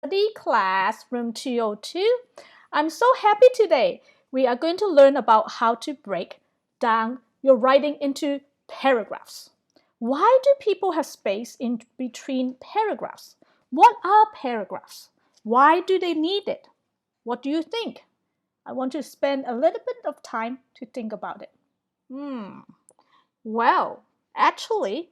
Study class, room 202. I'm so happy today. We are going to learn about how to break down your writing into paragraphs. Why do people have space in between paragraphs? What are paragraphs? Why do they need it? What do you think? I want to spend a little bit of time to think about it. Well, actually,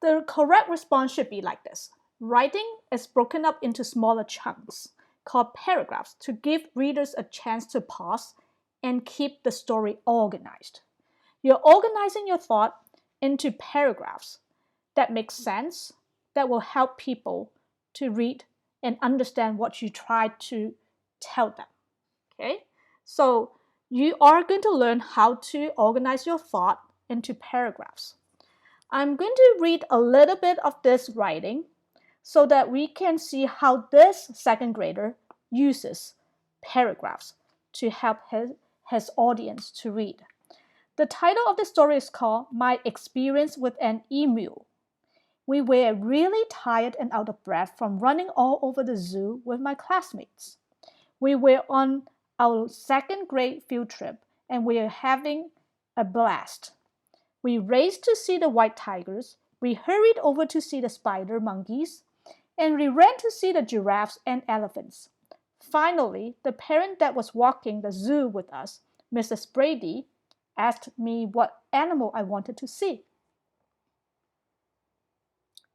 the correct response should be like this. Writing is broken up into smaller chunks called paragraphs to give readers a chance to pause and keep the story organized. You're organizing your thought into paragraphs that make sense, that will help people to read and understand what you try to tell them. Okay? So you are going to learn how to organize your thought into paragraphs. I'm going to read a little bit of this writing so that we can see how this second grader uses paragraphs to help his audience to read. The title of the story is called My Experience with an Emu. We were really tired and out of breath from running all over the zoo with my classmates. We were on our second grade field trip and we are having a blast. We raced to see the white tigers, we hurried over to see the spider monkeys, and we ran to see the giraffes and elephants. Finally, the parent that was walking the zoo with us, Mrs. Brady, asked me what animal I wanted to see.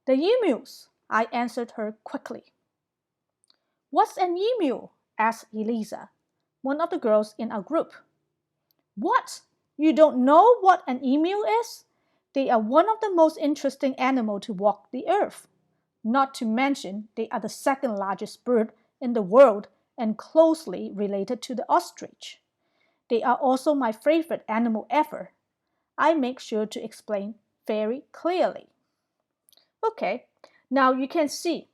The emus, I answered her quickly. What's an emu? Asked Eliza, one of the girls in our group. What? You don't know what an emu is? They are one of the most interesting animals to walk the earth. Not to mention, they are the second largest bird in the world and closely related to the ostrich. They are also my favorite animal ever. I make sure to explain very clearly. Okay, now you can see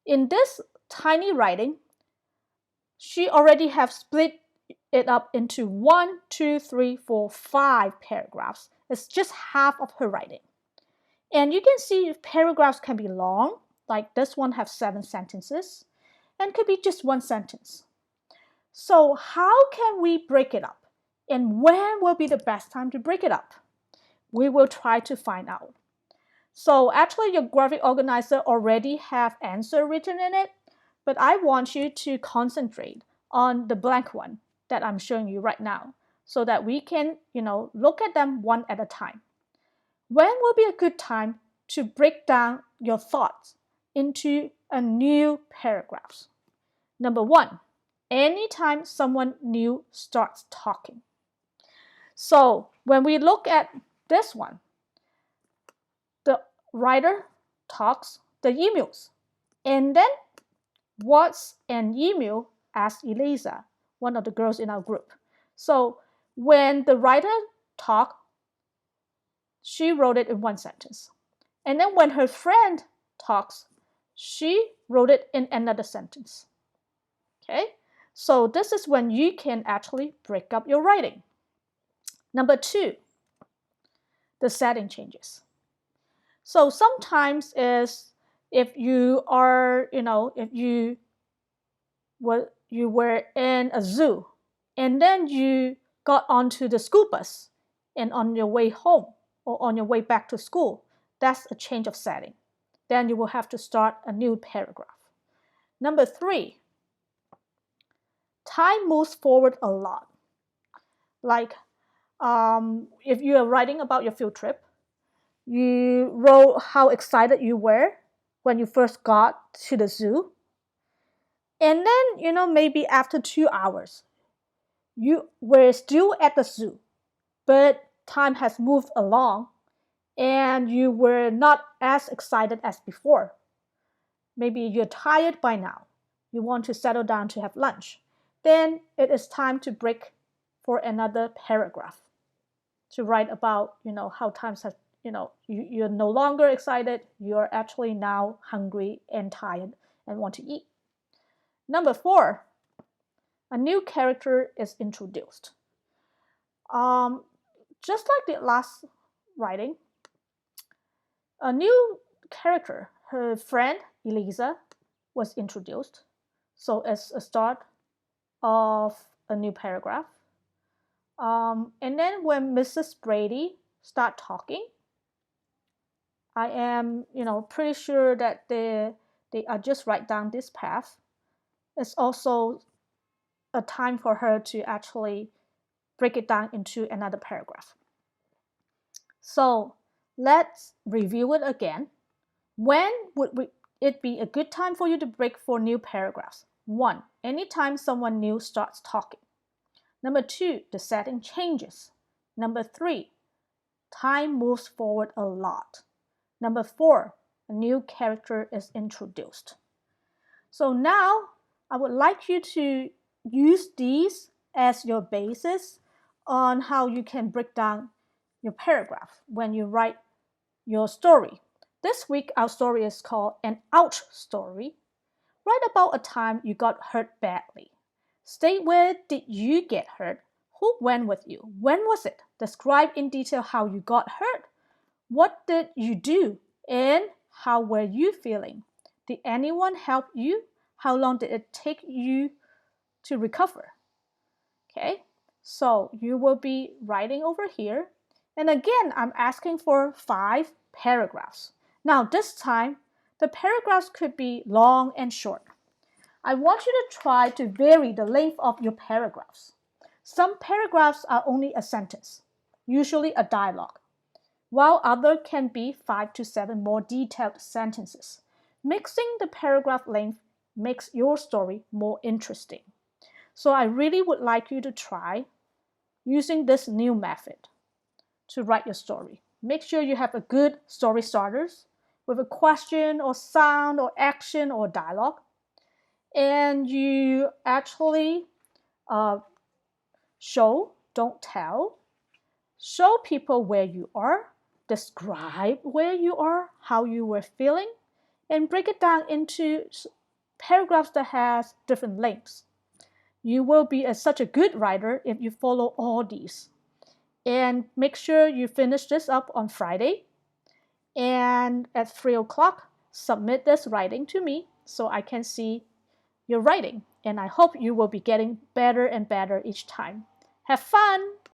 in this tiny writing, she already have split it up into 1, 2, 3, 4, 5 paragraphs. It's just half of her writing. And you can see paragraphs can be long, like this one has 7 sentences, and could be just 1 sentence. So how can we break it up? And when will be the best time to break it up? We will try to find out. So actually your graphic organizer already have answer written in it, but I want you to concentrate on the blank one that I'm showing you right now so that we can, look at them one at a time. When will be a good time to break down your thoughts into a new paragraphs? Number 1, anytime someone new starts talking. So when we look at this one, the writer talks the emus. And then, what's an emu? Asked Eliza, one of the girls in our group. So when the writer talked, she wrote it in 1 sentence. And then when her friend talks, she wrote it in another sentence. Okay? So this is when you can actually break up your writing. Number 2, the setting changes. So sometimes is if you are, if you were in a zoo and then you got onto the school bus and on your way home or on your way back to school, that's a change of setting. Then you will have to start a new paragraph. Number 3, time moves forward a lot. Like if you are writing about your field trip, you wrote how excited you were when you first got to the zoo. And then, maybe after 2 hours, you were still at the zoo, but time has moved along and you were not as excited as before. Maybe you're tired by now. You want to settle down to have lunch. Then it is time to break for another paragraph to write about, how times have, you're no longer excited. You're actually now hungry and tired and want to eat. Number 4, a new character is introduced. Just like the last writing, a new character, her friend Eliza, was introduced. So it's a start of a new paragraph. And then when Mrs. Brady start talking, I am, pretty sure that they are just write down this path. It's also a time for her to actually break it down into another paragraph. So let's review it again. When would it be a good time for you to break for new paragraphs? 1. Anytime someone new starts talking. Number 2, the setting changes. Number 3, time moves forward a lot. Number 4, a new character is introduced. So now I would like you to use these as your basis on how you can break down your paragraph when you write your story. This week, our story is called An Ouch Story. Write about a time you got hurt badly. State where did you get hurt? Who went with you? When was it? Describe in detail how you got hurt. What did you do? And how were you feeling? Did anyone help you? How long did it take you to recover? Okay, so you will be writing over here. And again, I'm asking for 5 paragraphs. Now, this time, the paragraphs could be long and short. I want you to try to vary the length of your paragraphs. Some paragraphs are only a sentence, usually a dialogue, while others can be 5 to 7 more detailed sentences. Mixing the paragraph length makes your story more interesting. So I really would like you to try using this new method to write your story. Make sure you have a good story starters with a question or sound or action or dialogue. And you actually show, don't tell. Show people where you are. Describe where you are, how you were feeling, and break it down into paragraphs that has different lengths. You will be such a good writer if you follow all these. And make sure you finish this up on Friday. And at 3 o'clock, submit this writing to me so I can see your writing. And I hope you will be getting better and better each time. Have fun!